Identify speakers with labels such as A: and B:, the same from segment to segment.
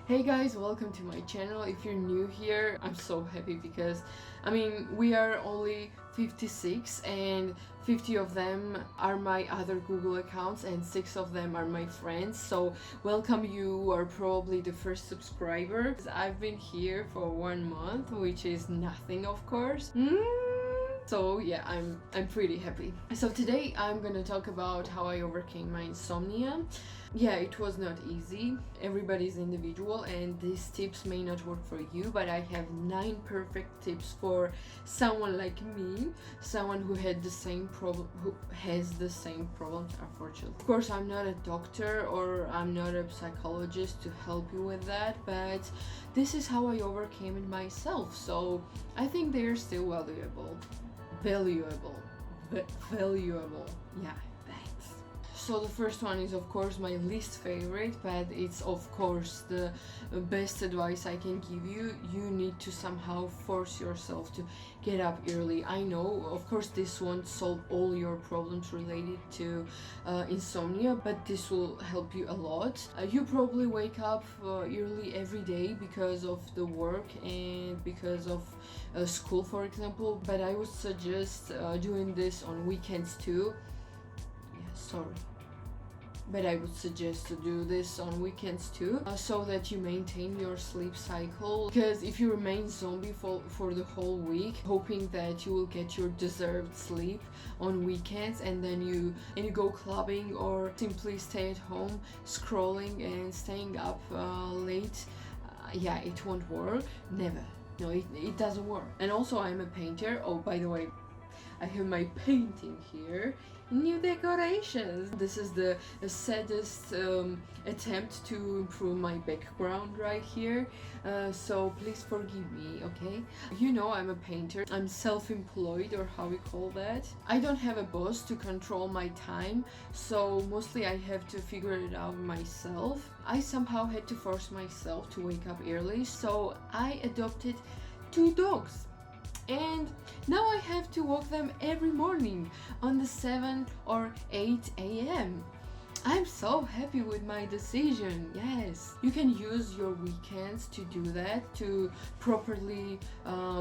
A: Hey guys, welcome to my channel. If you're new here, I'm so happy because we are only 56 and 50 of them are my other Google accounts and 6 of them are my friends. So welcome, you are probably the first subscriber. I've been here for 1 month, which is nothing of course. So yeah, I'm pretty happy. So today I'm gonna talk about how I overcame my insomnia. Yeah, it was not easy. Everybody's individual and these tips may not work for you, but I have 9 perfect tips for someone like me, someone who has the same problems, unfortunately. Of course, I'm not a doctor or I'm not a psychologist to help you with that, but this is how I overcame it myself. So I think they're still valuable. Yeah, thanks. So the first one is of course my least favorite, but it's of course the best advice I can give you. You need to somehow force yourself to get up early. I know, of course, this won't solve all your problems related to insomnia, but this will help you a lot. You probably wake up early every day because of the work and because of school, for example, but I would suggest doing this on weekends too. But I would suggest to do this on weekends too, so that you maintain your sleep cycle. Because if you remain zombie for the whole week, hoping that you will get your deserved sleep on weekends, and then you go clubbing or simply stay at home scrolling and staying up late, yeah, it won't work. Never. No, it doesn't work. And also, I'm a painter. Oh, by the way, I have my painting here. New decorations. This is the saddest attempt to improve my background right here, so please forgive me, okay? You know, I'm a painter. I'm self-employed, or how we call that. I don't have a boss to control my time, so mostly I have to figure it out myself. I somehow had to force myself to wake up early, so I adopted 2 dogs. And now I have to walk them every morning on the 7 or 8 a.m. I'm so happy with my decision. Yes, you can use your weekends to do that, to properly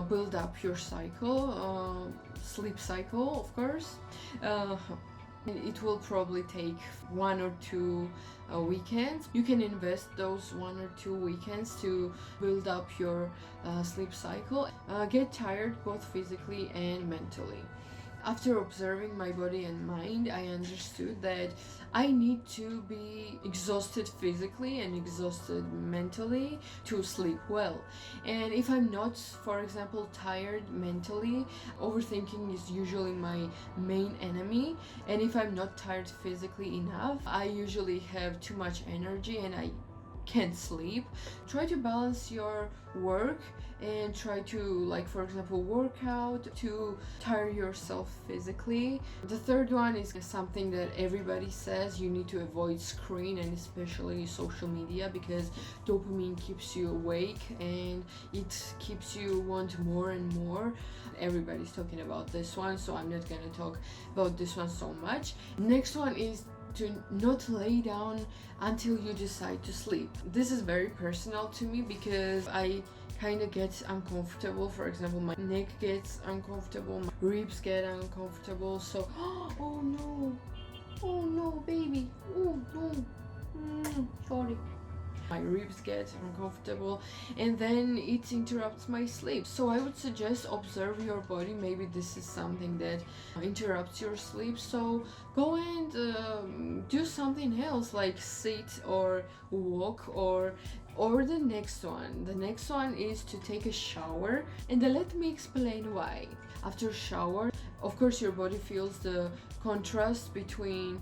A: build up your cycle, sleep cycle, of course. It will probably take 1 or 2 weekends. You can invest those 1 or 2 weekends to build up your sleep cycle. Get tired both physically and mentally. After observing my body and mind, I understood that I need to be exhausted physically and exhausted mentally to sleep well. And if I'm not, for example, tired mentally, overthinking is usually my main enemy. And if I'm not tired physically enough, I usually have too much energy and I can't sleep. Try to balance your work and try to, like, for example, work out to tire yourself physically. The third one is something that everybody says: you need to avoid screen and especially social media, because dopamine keeps you awake and it keeps you want more and more. Everybody's talking about this one, so I'm not gonna talk about this one so much. Next one is to not lay down until you decide to sleep. This is very personal to me because I kind of get uncomfortable. For example, my neck gets uncomfortable, my ribs get uncomfortable, so oh no baby, oh no, sorry. My ribs get uncomfortable and then it interrupts my sleep. So I would suggest observe your body. Maybe this is something that interrupts your sleep, so go and do something else, like sit or walk, or the next one is to take a shower. And then let me explain why. After shower, of course, your body feels the contrast between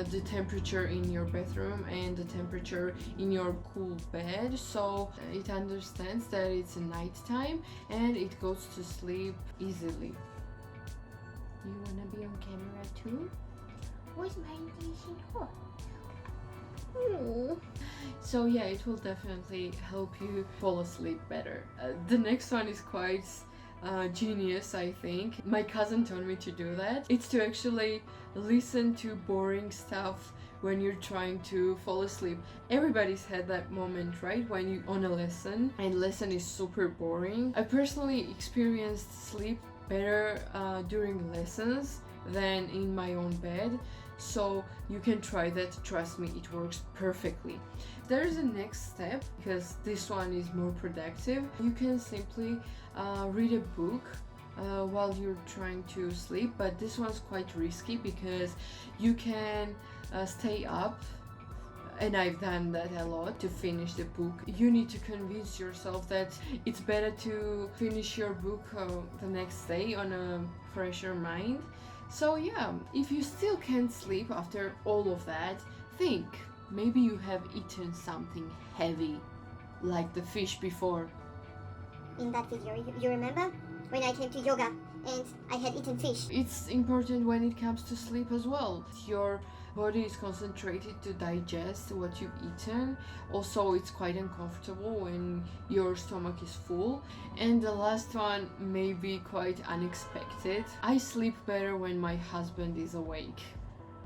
A: the temperature in your bathroom and the temperature in your cool bed, so it understands that it's night time and it goes to sleep easily. You wanna be on camera too? Where's my invitation? So yeah, it will definitely help you fall asleep better. The next one is quite genius, I think. My cousin told me to do that. It's to actually listen to boring stuff when you're trying to fall asleep. Everybody's had that moment, right? When you on a lesson and lesson is super boring. I personally experienced sleep better during lessons than in my own bed, so you can try that. Trust me, it works perfectly. There's a next step, because this one is more productive. You can simply read a book while you're trying to sleep, but this one's quite risky because you can stay up, and I've done that a lot, to finish the book. You need to convince yourself that it's better to finish your book the next day on a fresher mind. So yeah, if you still can't sleep after all of that, think, maybe you have eaten something heavy, like the fish before.
B: In that video, you remember? When I came to yoga and I had eaten fish.
A: It's important when it comes to sleep as well. Your body is concentrated to digest what you've eaten. Also, it's quite uncomfortable when your stomach is full. And the last one may be quite unexpected. I sleep better when my husband is awake.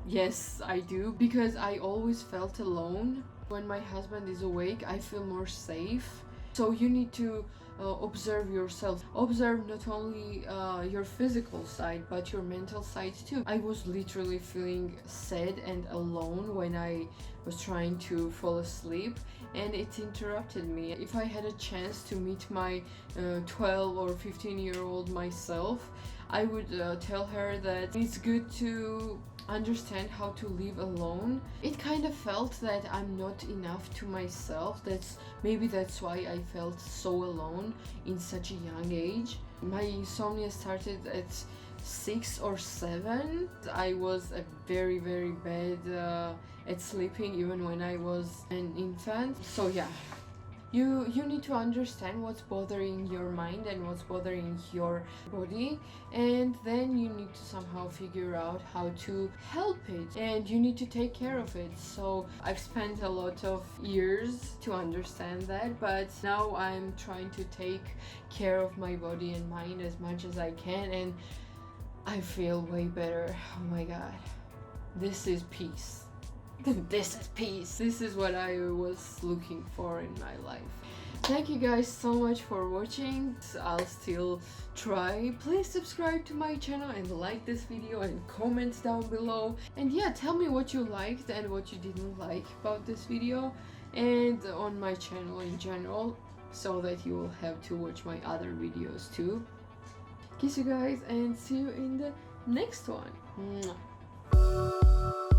A: Yes, I do, because I always felt alone. When my husband is awake, I feel more safe. So you need to observe yourself. Observe not only your physical side, but your mental side too. I was literally feeling sad and alone when I was trying to fall asleep, and it interrupted me. If I had a chance to meet my 12 or 15-year-old myself, I would tell her that it's good to understand how to live alone. It kind of felt that I'm not enough to myself. That's why I felt so alone in such a young age. My insomnia started at 6 or 7. I was very bad at sleeping even when I was an infant. So yeah, you need to understand what's bothering your mind and what's bothering your body, and then you need to somehow figure out how to help it, and you need to take care of it. So I've spent a lot of years to understand that, but now I'm trying to take care of my body and mind as much as I can, and I feel way better. Oh my god, this is peace. This is peace. This is what I was looking for in my life. Thank you guys so much for watching. I'll still try. Please subscribe to my channel and like this video and comment down below. And yeah, tell me what you liked and what you didn't like about this video and on my channel in general, so that you will have to watch my other videos too. Kiss you guys and see you in the next one. Mwah.